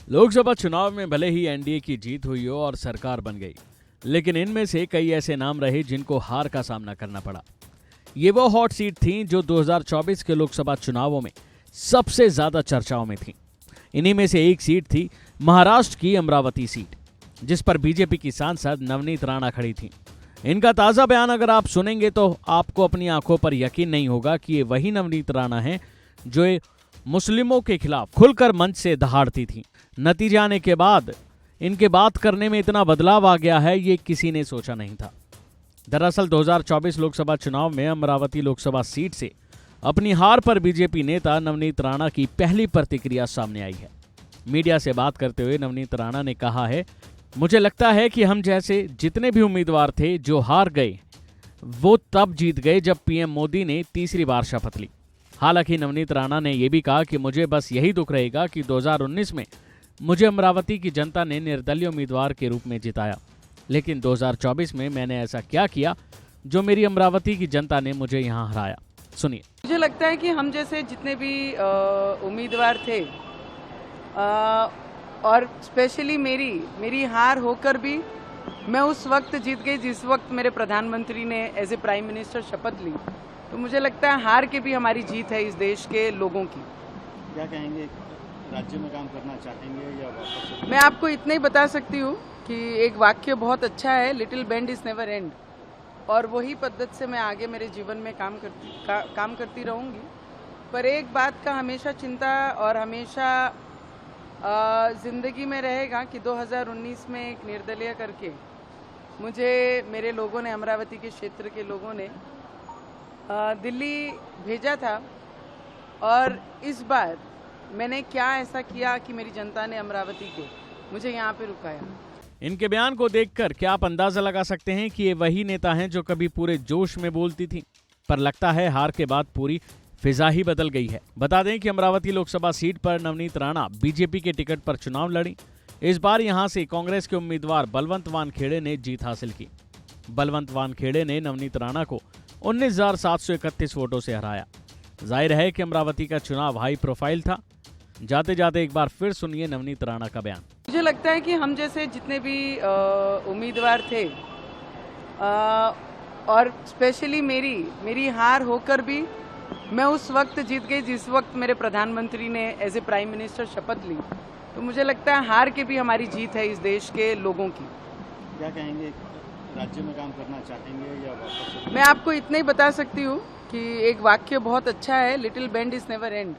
लोकसभा चुनाव में भले ही एनडीए की जीत हुई हो और सरकार बन गई, लेकिन इनमें से कई ऐसे नाम रहे जिनको हार का सामना करना पड़ा। ये वो हॉट सीट थीं जो 2024 के लोकसभा चुनावों में सबसे ज्यादा चर्चाओं में थीं। इन्हीं में से एक सीट थी महाराष्ट्र की अमरावती सीट, जिस पर बीजेपी की सांसद नवनीत राणा खड़ी थीं। इनका ताजा बयान अगर आप सुनेंगे तो आपको अपनी आंखों पर यकीन नहीं होगा कि ये वही नवनीत राणा हैं जो मुस्लिमों के खिलाफ खुलकर मंच से दहाड़ती थीं। नतीजे आने के बाद इनके बात करने में इतना बदलाव आ गया है, ये किसी ने सोचा नहीं था। दरअसल 2024 लोकसभा चुनाव में अमरावती लोकसभा सीट से अपनी हार पर बीजेपी नेता नवनीत राणा की पहली प्रतिक्रिया सामने आई है। मीडिया से बात करते हुए नवनीत राणा ने कहा है, मुझे लगता है कि हम जैसे जितने भी उम्मीदवार थे जो हार गए, वो तब जीत गए जब पीएम मोदी ने तीसरी बार शपथ ली। हालांकि नवनीत राणा ने यह भी कहा कि मुझे बस यही दुख रहेगा कि 2019 में मुझे अमरावती की जनता ने निर्दलीय उम्मीदवार के रूप में जिताया, लेकिन 2024 में मैंने ऐसा क्या किया जो मेरी अमरावती की जनता ने मुझे यहाँ हराया। सुनिए। मुझे लगता है कि हम जैसे जितने भी उम्मीदवार थे और स्पेशली मेरी हार होकर भी मैं उस वक्त जीत गई जिस वक्त मेरे प्रधानमंत्री ने एज ए प्राइम मिनिस्टर शपथ ली। तो मुझे लगता है हार के भी हमारी जीत है इस देश के लोगों की। क्या कहेंगे, राज्य में काम करना चाहेंगे या वापस? मैं आपको इतना ही बता सकती हूँ कि एक वाक्य बहुत अच्छा है, little bend is never and, और वही पद्धति से मैं आगे मेरे जीवन में काम करती रहूँगी। पर एक बात का हमेशा चिंता और हमेशा ज़िंदगी में रहेगा कि 2019 में एक निर्दलीय करके मुझे मेरे लोगों ने, अमरावती के क्षेत्र के लोगों ने दिल्ली भेजा था, और इस बार मैंने क्या ऐसा किया कि मेरी जनता ने अमरावती को मुझे यहाँ पे रुकाया। इनके बयान को देखकर क्या आप अंदाजा लगा सकते हैं कि ये वही नेता हैं जो कभी पूरे जोश में बोलती थी, पर लगता है हार के बाद पूरी फिजा ही बदल गई है। बता दें कि अमरावती लोकसभा सीट पर नवनीत राणा बीजेपी के टिकट पर चुनाव लड़ी। इस बार यहां से कांग्रेस के उम्मीदवार बलवंत वानखेड़े ने जीत हासिल की। बलवंत वानखेड़े ने नवनीत राणा को 19,731 वोटों से हराया। जाहिर है कि अमरावती का चुनाव हाई प्रोफाइल था। जाते जाते एक बार फिर सुनिए नवनीत राणा का बयान। मुझे लगता है कि हम जैसे जितने भी उम्मीदवार थे और स्पेशली मेरी हार होकर भी मैं उस वक्त जीत गई जिस वक्त मेरे प्रधानमंत्री ने एज ए प्राइम मिनिस्टर शपथ ली। तो मुझे लगता है हार के भी हमारी जीत है इस देश के लोगों की। क्या कहेंगे, राज्य में काम करना चाहेंगे या वापस? मैं आपको इतना ही बता सकती हूँ कि एक वाक्य बहुत अच्छा है, little bend is never and,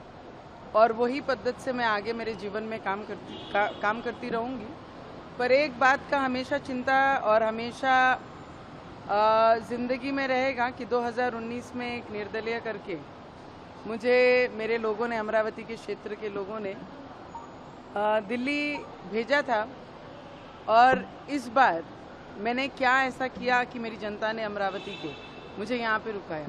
और वही पद्धति से मैं आगे मेरे जीवन में काम करती रहूँगी। पर एक बात का हमेशा चिंता और हमेशा ज़िंदगी में रहेगा कि 2019 में एक निर्दलीय करके मुझे मेरे लोगों ने, अमरावती के क्षेत्र के लोगों ने दिल्ली भेजा था, और इस बार मैंने क्या ऐसा किया कि मेरी जनता ने अमरावती को मुझे यहाँ पे रुकाया।